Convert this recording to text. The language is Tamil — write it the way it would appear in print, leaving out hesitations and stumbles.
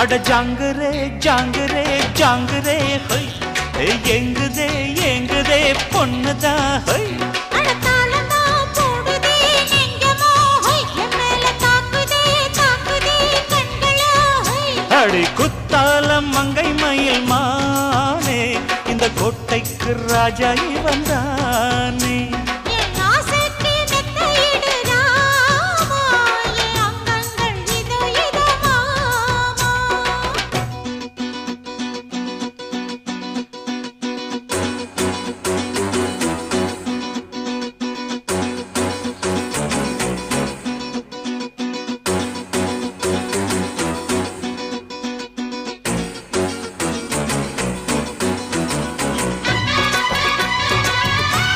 அட ஜாங்குரே ஜாங்குரே ஜாங்குரே ஹொய் எங்குதே எங்குதே பொண்ணுதா ஹொய் அடி குத்தாலம் மங்கை மயில் மானே இந்த கோட்டைக்கு ராஜா இவன்